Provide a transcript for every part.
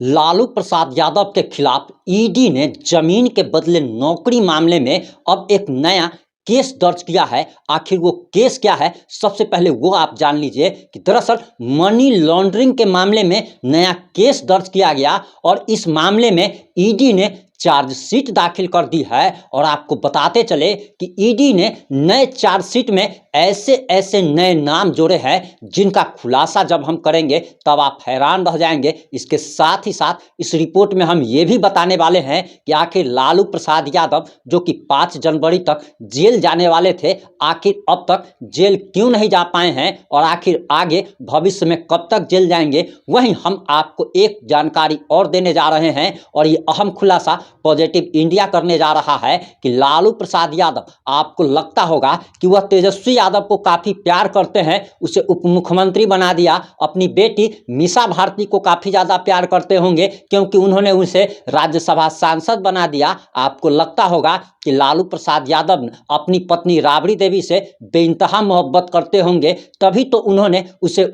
लालू प्रसाद यादव के खिलाफ ईडी ने जमीन के बदले नौकरी मामले में अब एक नया केस दर्ज किया है। आखिर वो केस क्या है, सबसे पहले वो आप जान लीजिए कि दरअसल मनी लॉन्ड्रिंग के मामले में नया केस दर्ज किया गया और इस मामले में ईडी ने चार्जशीट दाखिल कर दी है। और आपको बताते चले कि ईडी ने नए चार्जशीट में ऐसे ऐसे नए नाम जोड़े हैं जिनका खुलासा जब हम करेंगे तब आप हैरान रह जाएंगे। इसके साथ ही साथ इस रिपोर्ट में हम ये भी बताने वाले हैं कि आखिर लालू प्रसाद यादव जो कि 5 जनवरी तक जेल जाने वाले थे, आखिर अब तक जेल क्यों नहीं जा पाए हैं और आखिर आगे भविष्य में कब तक जेल जाएंगे। वहीं हम आपको एक जानकारी और देने जा रहे हैं और ये अहम खुलासा पॉजिटिव इंडिया करने जा रहा है कि लालू प्रसाद यादव, आपको लगता होगा कि वह तेजस्वी यादव को काफी प्यार करते हैं, उसे उप मुख्यमंत्री बना दिया, अपनी बेटी मीसा भारती को काफी ज्यादा प्यार करते होंगे क्योंकि उन्होंने उसे राज्यसभा सांसद बना दिया। आपको लगता होगा कि लालू प्रसाद यादव अपनी पत्नी राबड़ी देवी से बेइंतहा मोहब्बत करते होंगे, तभी तो उन्होंने उसे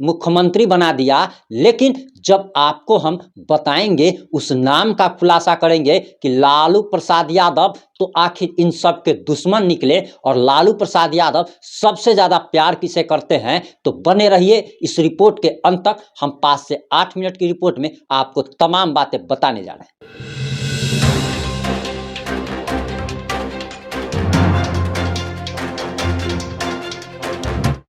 मुख्यमंत्री बना दिया। लेकिन जब आपको हम बताएंगे, उस नाम का खुलासा करेंगे कि लालू प्रसाद यादव तो आखिर इन सब के दुश्मन निकले और लालू प्रसाद यादव सबसे ज्यादा प्यार किसे करते हैं, तो बने रहिए इस रिपोर्ट के अंत तक। हम 5 से 8 मिनट की रिपोर्ट में आपको तमाम बातें बताने जा रहे हैं।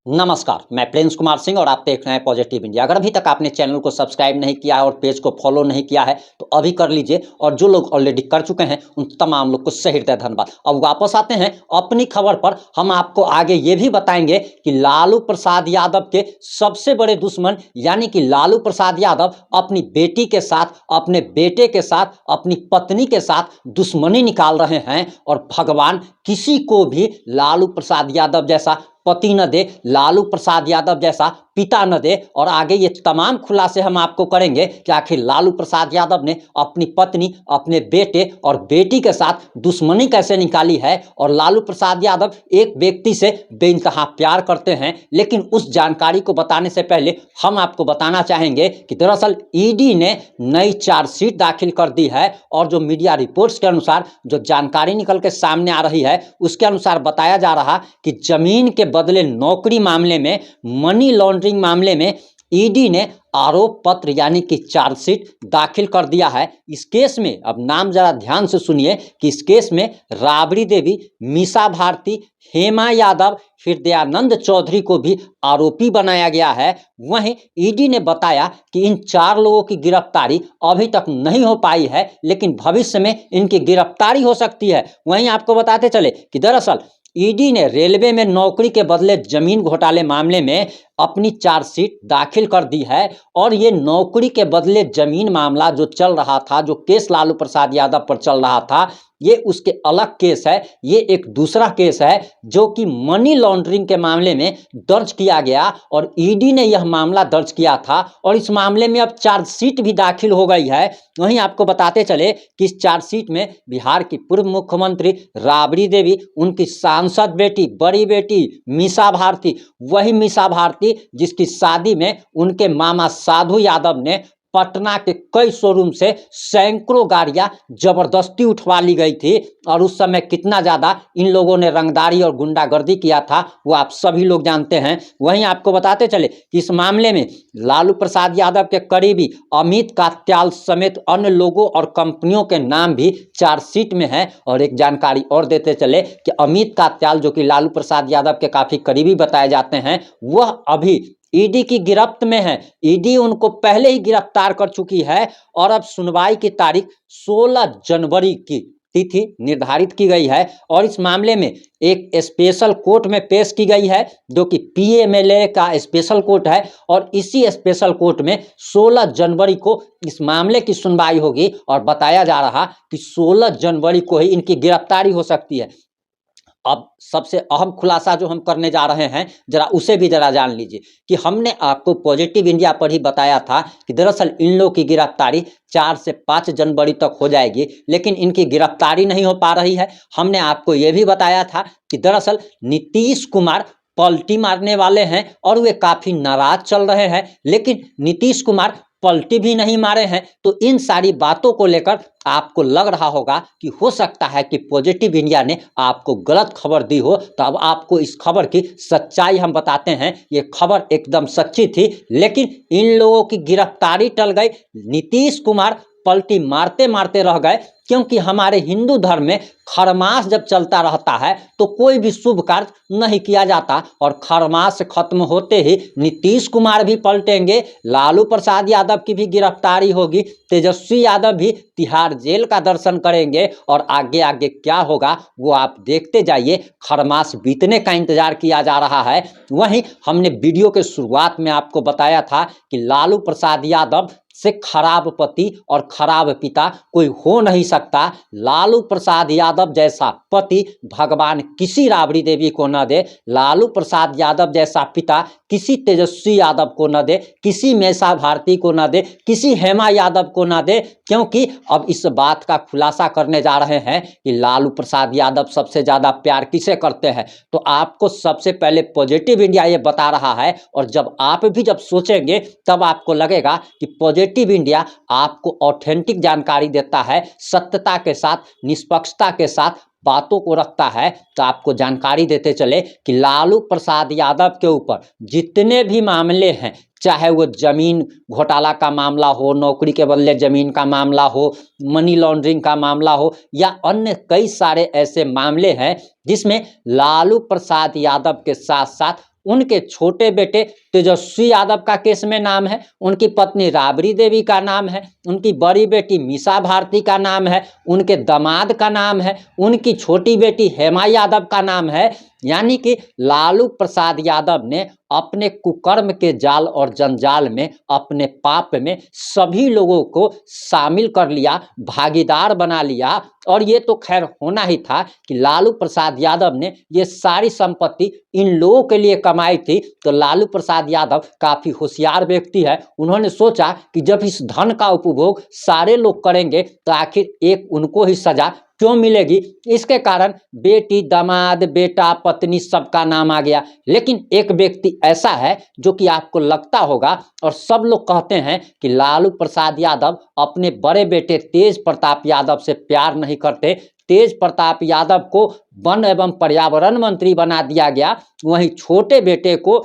नमस्कार, मैं प्रिंस कुमार सिंह और आप देख रहे हैं पॉजिटिव इंडिया। अगर अभी तक आपने चैनल को सब्सक्राइब नहीं किया है और पेज को फॉलो नहीं किया है तो अभी कर लीजिए, और जो लोग ऑलरेडी कर चुके हैं उन तमाम लोग को सही हृदय धन्यवाद। अब वापस आते हैं अपनी खबर पर। हम आपको आगे ये भी बताएंगे कि लालू प्रसाद यादव के सबसे बड़े दुश्मन यानी कि लालू प्रसाद यादव अपनी बेटी के साथ, अपने बेटे के साथ, अपनी पत्नी के साथ दुश्मनी निकाल रहे हैं और भगवान किसी को भी लालू प्रसाद यादव जैसा पति न दे, लालू प्रसाद यादव जैसा पिता न दे। और आगे ये तमाम खुलासे हम आपको करेंगे कि आखिर लालू प्रसाद यादव ने अपनी पत्नी, अपने बेटे और बेटी के साथ दुश्मनी कैसे निकाली है और लालू प्रसाद यादव एक व्यक्ति से बेइंतहा प्यार करते हैं। लेकिन उस जानकारी को बताने से पहले हम आपको बताना चाहेंगे कि दरअसल ईडी ने नई चार्जशीट दाखिल कर दी है और जो मीडिया रिपोर्ट्स के अनुसार जो जानकारी निकल के सामने आ रही है उसके अनुसार बताया जा रहा कि जमीन के बदले नौकरी मामले में, मनी लॉन्ड्रिंग मामले में ईडी ने आरोप पत्र यानी कि चार्जशीट दाखिल कर दिया है। इस केस में अब नाम जरा ध्यान से सुनिए कि इस केस में राबड़ी देवी, मीसा भारती, हेमा यादव, हृदयानंद चौधरी को भी आरोपी बनाया गया है। वहीं ईडी ने बताया कि इन 4 लोगों की गिरफ्तारी अभी तक नहीं हो पाई है, लेकिन भविष्य में इनकी गिरफ्तारी हो सकती है। वहीं आपको बताते चले कि दरअसल ईडी ने रेलवे में नौकरी के बदले जमीन घोटाले मामले में अपनी चार्जशीट दाखिल कर दी है। और ये नौकरी के बदले जमीन मामला जो चल रहा था, जो केस लालू प्रसाद यादव पर चल रहा था, ये उसके अलग केस है। ये एक दूसरा केस है जो कि मनी लॉन्ड्रिंग के मामले में दर्ज किया गया और ईडी ने यह मामला दर्ज किया था और इस मामले में अब चार्जशीट भी दाखिल हो गई है। वहीं आपको बताते चले कि इस चार्जशीट में बिहार की पूर्व मुख्यमंत्री राबड़ी देवी, उनकी सांसद बेटी, बड़ी बेटी मीसा भारती, वही मीसा भारती जिसकी शादी में उनके मामा साधु यादव ने पटना के कई शोरूम से सैकड़ों गाड़ियां जबरदस्ती उठवा ली गई थी और उस समय कितना ज्यादा इन लोगों ने रंगदारी और गुंडागर्दी किया था वो आप सभी लोग जानते हैं। वहीं आपको बताते चले कि इस मामले में लालू प्रसाद यादव के करीबी अमित कात्याल समेत अन्य लोगों और कंपनियों के नाम भी चार्जशीट में है। और एक जानकारी और देते चले कि अमित कात्याल जो कि लालू प्रसाद यादव के काफी करीबी बताए जाते हैं, वह अभी ईडी की गिरफ्त में है। ईडी उनको पहले ही गिरफ्तार कर चुकी है और अब सुनवाई की तारीख 16 जनवरी की तिथि निर्धारित की गई है और इस मामले में एक स्पेशल कोर्ट में पेश की गई है जो कि पीएमएलए का स्पेशल कोर्ट है। और इसी स्पेशल कोर्ट में 16 जनवरी को इस मामले की सुनवाई होगी और बताया जा रहा कि 16 जनवरी को ही इनकी गिरफ्तारी हो सकती है। अब सबसे अहम खुलासा जो हम करने जा रहे हैं जरा उसे भी जरा जान लीजिए कि हमने आपको पॉजिटिव इंडिया पर ही बताया था कि दरअसल इन लोगों की गिरफ्तारी 4 से 5 जनवरी तक हो जाएगी, लेकिन इनकी गिरफ्तारी नहीं हो पा रही है। हमने आपको ये भी बताया था कि दरअसल नीतीश कुमार पलटी मारने वाले हैं और वे काफी नाराज चल रहे हैं, लेकिन नीतीश कुमार पलटी भी नहीं मारे हैं। तो इन सारी बातों को लेकर आपको लग रहा होगा कि हो सकता है कि पॉजिटिव इंडिया ने आपको गलत खबर दी हो। तो अब आपको इस खबर की सच्चाई हम बताते हैं। ये खबर एकदम सच्ची थी, लेकिन इन लोगों की गिरफ्तारी टल गई। नीतीश कुमार पलटी मारते मारते रह गए, क्योंकि हमारे हिंदू धर्म में खरमास जब चलता रहता है तो कोई भी शुभ कार्य नहीं किया जाता। और खरमास खत्म होते ही नीतीश कुमार भी पलटेंगे, लालू प्रसाद यादव की भी गिरफ्तारी होगी, तेजस्वी यादव भी तिहाड़ जेल का दर्शन करेंगे। और आगे आगे क्या होगा वो आप देखते जाइए। खरमास बीतने का इंतजार किया जा रहा है। वहीं हमने वीडियो के शुरुआत में आपको बताया था कि लालू प्रसाद यादव से खराब पति और खराब पिता कोई हो नहीं सकता। लालू प्रसाद यादव जैसा पति भगवान किसी राबड़ी देवी को न दे, लालू प्रसाद यादव जैसा पिता किसी तेजस्वी यादव को न दे, किसी मेसा भारती को न दे, किसी हेमा यादव को न दे। क्योंकि अब इस बात का खुलासा करने जा रहे हैं कि लालू प्रसाद यादव सबसे ज़्यादा प्यार किसे करते हैं। तो आपको सबसे पहले पॉजिटिव इंडिया ये बता रहा है, और जब आप भी जब सोचेंगे तब आपको लगेगा कि पॉजिटिव इंडिया आपको ऑथेंटिक जानकारी देता है, सत्यता के साथ, निष्पक्षता के साथ बातों को रखता है। तो आपको जानकारी देते चले कि लालू प्रसाद यादव के ऊपर जितने भी मामले हैं, चाहे वो जमीन घोटाला का मामला हो, नौकरी के बदले जमीन का मामला हो, मनी लॉन्ड्रिंग का मामला हो, या अन्य कई सारे ऐसे मामले हैं जिसमें लालू प्रसाद यादव के साथ साथ उनके छोटे बेटे तेजस्वी यादव का केस में नाम है, उनकी पत्नी राबड़ी देवी का नाम है, उनकी बड़ी बेटी मीसा भारती का नाम है, उनके दामाद का नाम है, उनकी छोटी बेटी हेमा यादव का नाम है। यानी कि लालू प्रसाद यादव ने अपने कुकर्म के जाल और जंजाल में, अपने पाप में सभी लोगों को शामिल कर लिया, भागीदार बना लिया। और ये तो खैर होना ही था कि लालू प्रसाद यादव ने ये सारी संपत्ति इन लोगों के लिए कमाई थी। तो लालू प्रसाद यादव काफ़ी होशियार व्यक्ति है। उन्होंने सोचा कि जब इस धन का उपभोग सारे लोग करेंगे तो आखिर एक उनको ही सजा क्यों मिलेगी। इसके कारण बेटी, दामाद, बेटा, पत्नी सबका नाम आ गया। लेकिन एक व्यक्ति ऐसा है जो कि आपको लगता होगा, और सब लोग कहते हैं कि लालू प्रसाद यादव अपने बड़े बेटे तेज प्रताप यादव से प्यार नहीं करते। तेज प्रताप यादव को वन एवं पर्यावरण मंत्री बना दिया गया, वहीं छोटे बेटे को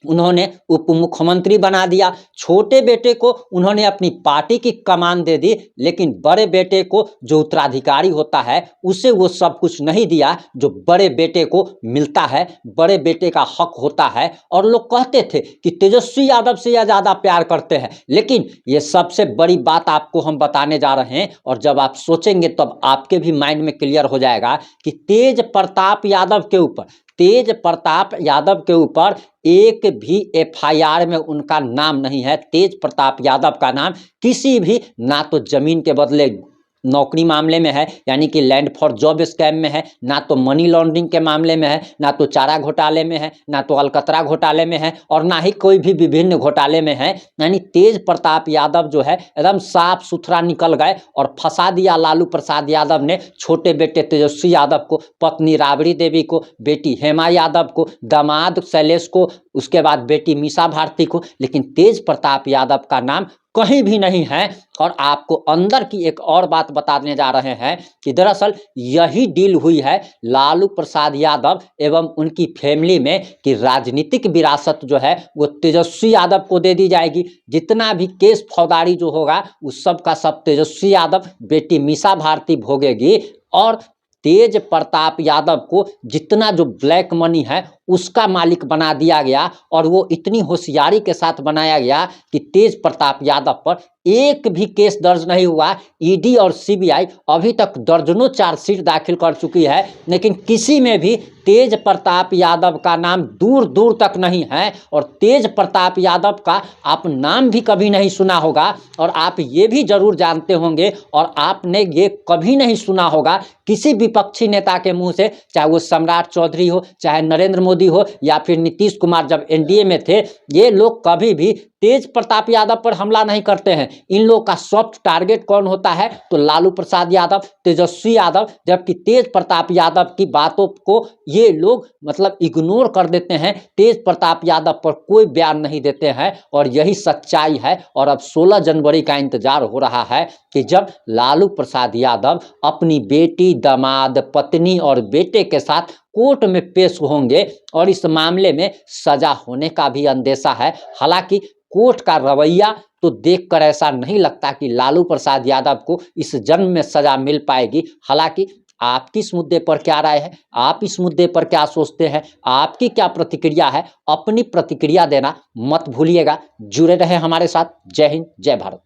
उन्होंने उप मुख्यमंत्री बना दिया। छोटे बेटे को उन्होंने अपनी पार्टी की कमान दे दी, लेकिन बड़े बेटे को जो उत्तराधिकारी होता है उसे वो सब कुछ नहीं दिया जो बड़े बेटे को मिलता है, बड़े बेटे का हक होता है। और लोग कहते थे कि तेजस्वी यादव से यह ज़्यादा प्यार करते हैं। लेकिन ये सबसे बड़ी बात आपको हम बताने जा रहे हैं, और जब आप सोचेंगे तब आपके भी माइंड में क्लियर हो जाएगा कि तेज प्रताप यादव के ऊपर एक भी एफआईआर में उनका नाम नहीं है। तेज प्रताप यादव का नाम किसी भी, ना तो जमीन के बदले नौकरी मामले में है, यानी कि लैंड फॉर जॉब स्कैम में है, ना तो मनी लॉन्ड्रिंग के मामले में है, ना तो चारा घोटाले में है, ना तो अलकतरा घोटाले में है, और ना ही कोई भी विभिन्न घोटाले में है। यानी तेज प्रताप यादव जो है एकदम साफ सुथरा निकल गए और फंसा दिया लालू प्रसाद यादव ने छोटे बेटे तेजस्वी यादव को, पत्नी राबड़ी देवी को, बेटी हेमा यादव को, दामाद शैलेश को, उसके बाद बेटी मीसा भारती को। लेकिन तेज प्रताप यादव का नाम कहीं भी नहीं है। और आपको अंदर की एक और बात बताने जा रहे हैं कि दरअसल यही डील हुई है लालू प्रसाद यादव एवं उनकी फैमिली में कि राजनीतिक विरासत जो है वो तेजस्वी यादव को दे दी जाएगी। जितना भी केस फौजदारी जो होगा उस सब का सब तेजस्वी यादव, बेटी मीसा भारती भोगेगी। और तेज प्रताप यादव को जितना जो ब्लैक मनी है उसका मालिक बना दिया गया, और वो इतनी होशियारी के साथ बनाया गया कि तेज प्रताप यादव पर एक भी केस दर्ज नहीं हुआ। ईडी और सीबीआई अभी तक दर्जनों चार्जशीट दाखिल कर चुकी है, लेकिन किसी में भी तेज प्रताप यादव का नाम दूर दूर तक नहीं है। और तेज प्रताप यादव का आप नाम भी कभी नहीं सुना होगा। और आप ये भी जरूर जानते होंगे, और आपने ये कभी नहीं सुना होगा किसी विपक्षी नेता के मुंह से, चाहे वो सम्राट चौधरी हो, चाहे नरेंद्र मोदी हो, या फिर नीतीश कुमार जब एनडीए में थे, ये लोग कभी भी तेज प्रताप यादव पर हमला नहीं करते हैं। इन लोगों का सॉफ्ट टारगेट कौन होता है? तो लालू प्रसाद यादव, तेजस्वी यादव, जबकि तेज प्रताप यादव की बातों को ये लोग मतलब इग्नोर कर देते हैं। तेज प्रताप यादव पर कोई बयान नहीं देते हैं और यही सच्चाई है। और अब 16 जनवरी का इंतजार हो रहा है कि जब लालू प्रसाद यादव अपनी बेटी, दामाद, पत्नी और बेटे के साथ कोर्ट में पेश होंगे और इस मामले में सजा होने का भी अंदेशा है। हालांकि कोर्ट का रवैया तो देखकर ऐसा नहीं लगता कि लालू प्रसाद यादव को इस जन्म में सजा मिल पाएगी। हालांकि आपकी इस मुद्दे पर क्या राय है? आप इस मुद्दे पर क्या सोचते हैं? आपकी क्या प्रतिक्रिया है? अपनी प्रतिक्रिया देना मत भूलिएगा। जुड़े रहे हमारे साथ। जय हिंद, जय भारत।